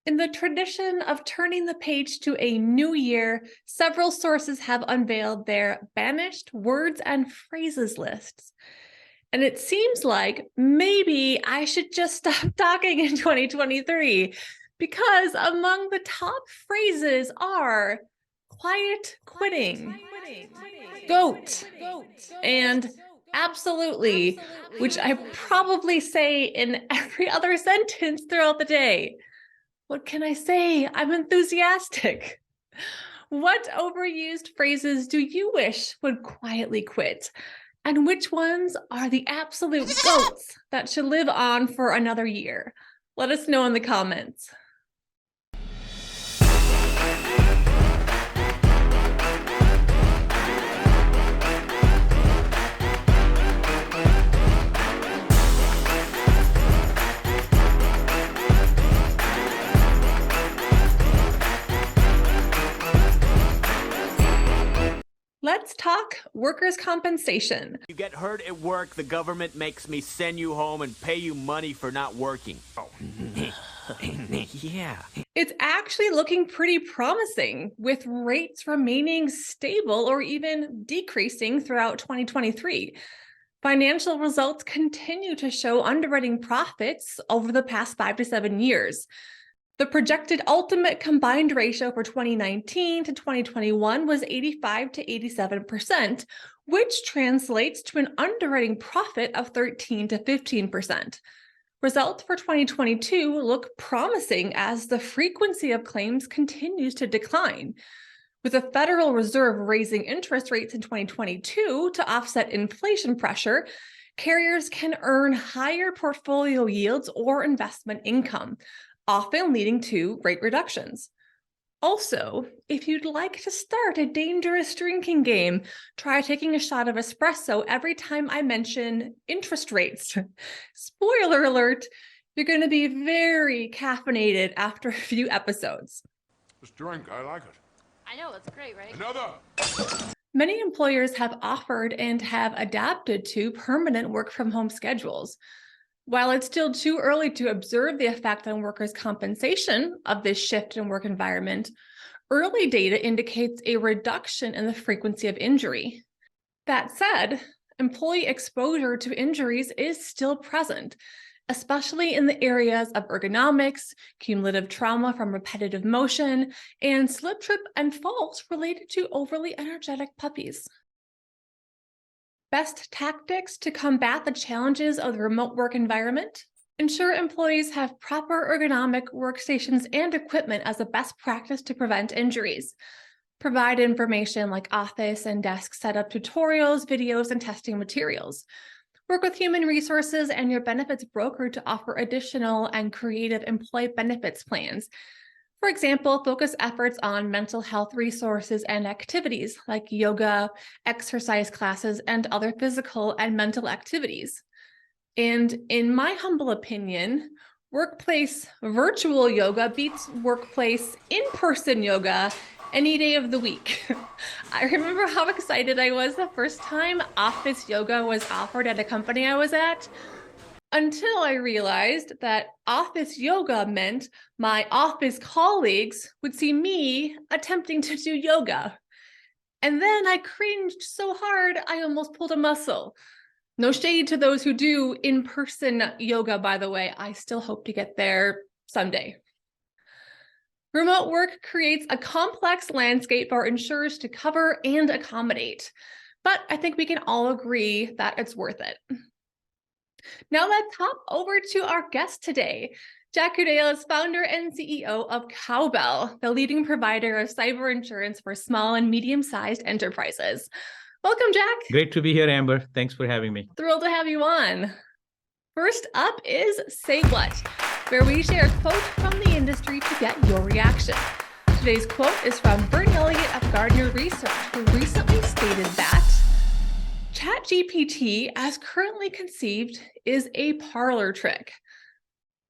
In the tradition of turning the page to a new year, several sources have unveiled their banished words and phrases lists. And it seems like maybe I should just stop talking in 2023 because among the top phrases are quiet quitting, goat, and absolutely, which I probably say in every other sentence throughout the day. What can I say? I'm enthusiastic. What overused phrases do you wish would quietly quit? And which ones are the absolute goats that should live on for another year? Let us know in the comments. Let's talk workers' compensation. You get hurt at work, the government makes me send you home and pay you money for not working. Oh. Yeah. It's actually looking pretty promising, with rates remaining stable or even decreasing throughout 2023. Financial results continue to show underwriting profits over the past 5 to 7 years. The projected ultimate combined ratio for 2019 to 2021 was 85 to 87%, which translates to an underwriting profit of 13 to 15%. Results for 2022 look promising as the frequency of claims continues to decline. With the Federal Reserve raising interest rates in 2022 to offset inflation pressure, carriers can earn higher portfolio yields or investment income, often leading to rate reductions. Also, if you'd like to start a dangerous drinking game, try taking a shot of espresso every time I mention interest rates. Spoiler alert, you're going to be very caffeinated after a few episodes. This drink, I like it. I know, it's great, right? Another! Many employers have offered and have adapted to permanent work from home schedules. While it's still too early to observe the effect on workers' compensation of this shift in work environment, early data indicates a reduction in the frequency of injury. That said, employee exposure to injuries is still present, especially in the areas of ergonomics, cumulative trauma from repetitive motion, and slip, trip, and falls related to overly energetic puppies. Best tactics to combat the challenges of the remote work environment: ensure employees have proper ergonomic workstations and equipment as a best practice to prevent injuries. Provide information like office and desk setup tutorials, videos, and testing materials. Work with human resources and your benefits broker to offer additional and creative employee benefits plans. For example, focus efforts on mental health resources and activities like yoga, exercise classes, and other physical and mental activities. And in my humble opinion, workplace virtual yoga beats workplace in-person yoga any day of the week. I remember how excited I was the first time office yoga was offered at a company I was at, until I realized that office yoga meant my office colleagues would see me attempting to do yoga. And then I cringed so hard, I almost pulled a muscle. No shade to those who do in-person yoga, by the way. I still hope to get there someday. Remote work creates a complex landscape for insurers to cover and accommodate, but I think we can all agree that it's worth it. Now let's hop over to our guest today. Jack Kudale is founder and CEO of Cowbell, the leading provider of cyber insurance for small and medium-sized enterprises. Welcome, Jack. Great to be here, Amber. Thanks for having me. Thrilled to have you on. First up is Say What, where we share a quote from the industry to get your reaction. Today's quote is from Bert Elliott of Gardner Research, who recently stated that ChatGPT, as currently conceived, is a parlor trick.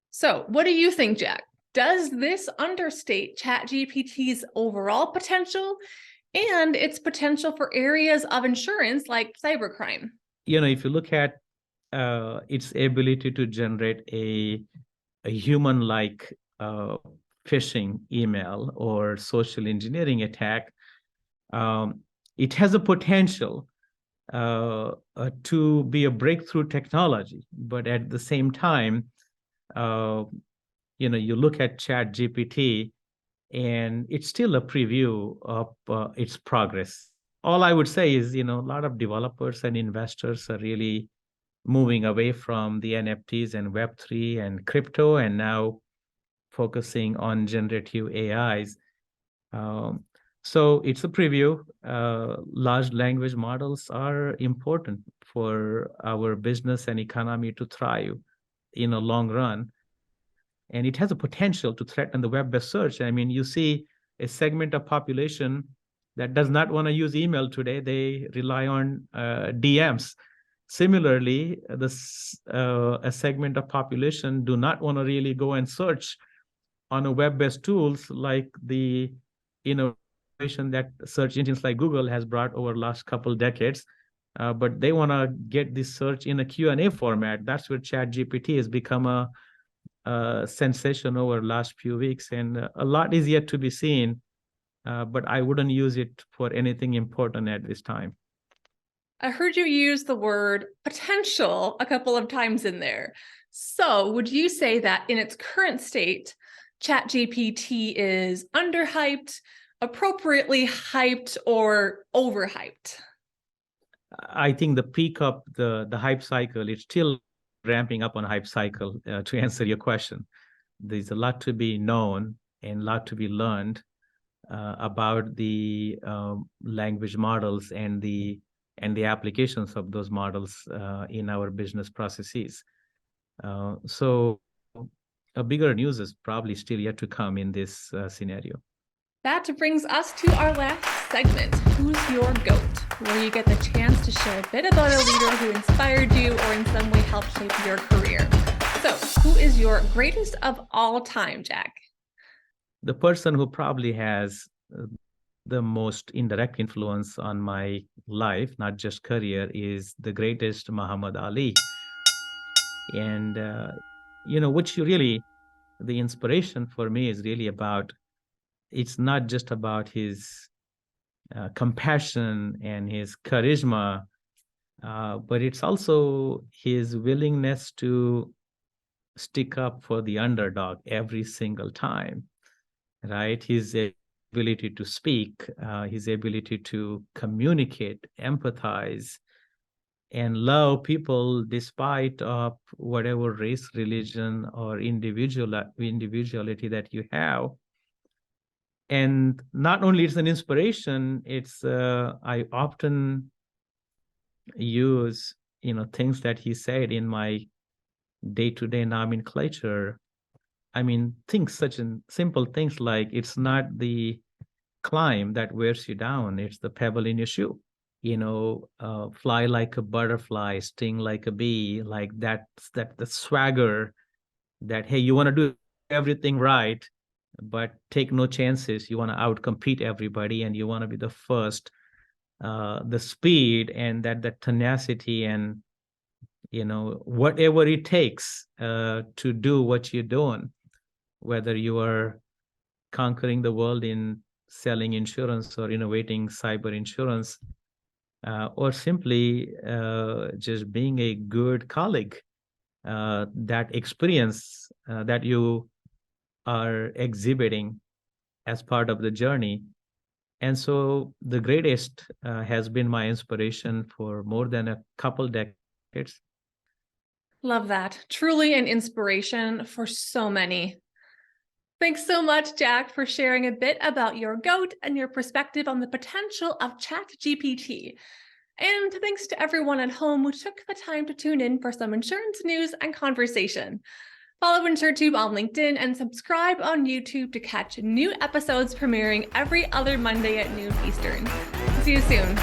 So what do you think, Jack? Does this understate ChatGPT's overall potential and its potential for areas of insurance like cybercrime? If you look at its ability to generate a human-like phishing email or social engineering attack, it has a potential to be a breakthrough technology. But at the same time, you look at ChatGPT, and it's still a preview of its progress. All I would say is, a lot of developers and investors are really moving away from the NFTs and Web3 and crypto, and now focusing on generative AIs. So it's a preview. Large language models are important for our business and economy to thrive in a long run. And it has a potential to threaten the web-based search. I mean, you see a segment of population that does not want to use email today. They rely on DMs. Similarly, a segment of population do not want to really go and search on a web-based tools like the innovation that search engines like Google has brought over the last couple decades. But they want to get this search in a Q&A format. That's where ChatGPT has become a sensation over the last few weeks, and a lot is yet to be seen, but I wouldn't use it for anything important at this time. I heard you use the word potential a couple of times in there. So would you say that in its current state, ChatGPT is underhyped, appropriately hyped, or overhyped? I think the peak of the hype cycle is still ramping up on a hype cycle. To answer your question, there's a lot to be known and a lot to be learned about the language models and the applications of those models in our business processes. So a bigger news is probably still yet to come in this scenario. That brings us to our last segment, Who's Your GOAT? Where you get the chance to share a bit about a leader who inspired you or in some way helped shape your career. So who is your greatest of all time, Jack? The person who probably has the most indirect influence on my life, not just career, is the greatest Muhammad Ali. And, the inspiration for me is really about, it's not just about his compassion and his charisma, but it's also his willingness to stick up for the underdog every single time, right? His ability to speak, his ability to communicate, empathize, and love people despite of whatever race, religion, or individuality that you have. And not only it's an inspiration, it's I often use things that he said in my day-to-day nomenclature. I mean, such simple things like, it's not the climb that wears you down, it's the pebble in your shoe. Fly like a butterfly, sting like a bee, like that the swagger that, hey, you want to do everything right, but take no chances. You want to outcompete everybody, and you want to be the first. The speed and that tenacity, and whatever it takes to do what you're doing, whether you are conquering the world in selling insurance or innovating cyber insurance, or simply just being a good colleague. That experience that you are exhibiting as part of the journey. And so the greatest has been my inspiration for more than a couple decades. Love that. Truly an inspiration for so many. Thanks so much, Jack, for sharing a bit about your GOAT and your perspective on the potential of ChatGPT. And thanks to everyone at home who took the time to tune in for some insurance news and conversation. Follow InsureTube on LinkedIn and subscribe on YouTube to catch new episodes premiering every other Monday at noon Eastern. See you soon.